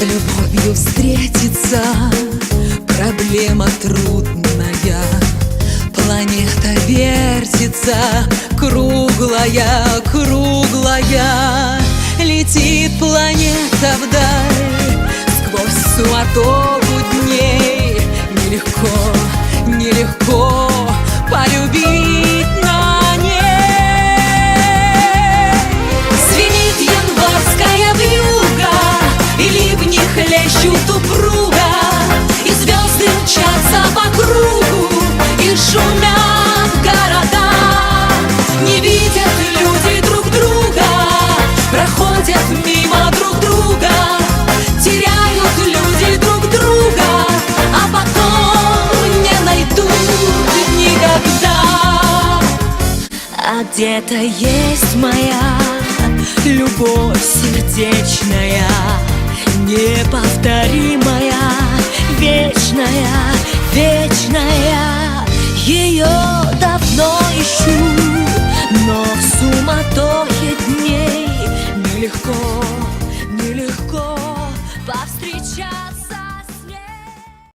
любовью встретиться проблема трудная. Планета вертится, круглая, круглая. Летит планета вдаль сквозь суматоху дней. Нелегко, нелегко полюбить на ней. Звенит январская вьюга, и ливни хлещут упруга, и звезды мчатся по кругу, и шумят города. Не видят люди друг друга, проходят мимо друг друга, теряют люди друг друга, а потом не найдут никогда. А где-то есть моя любовь сердечная, неповторимая, вечная, вечная. Ее давно ищу, но в суматохе дней нелегко.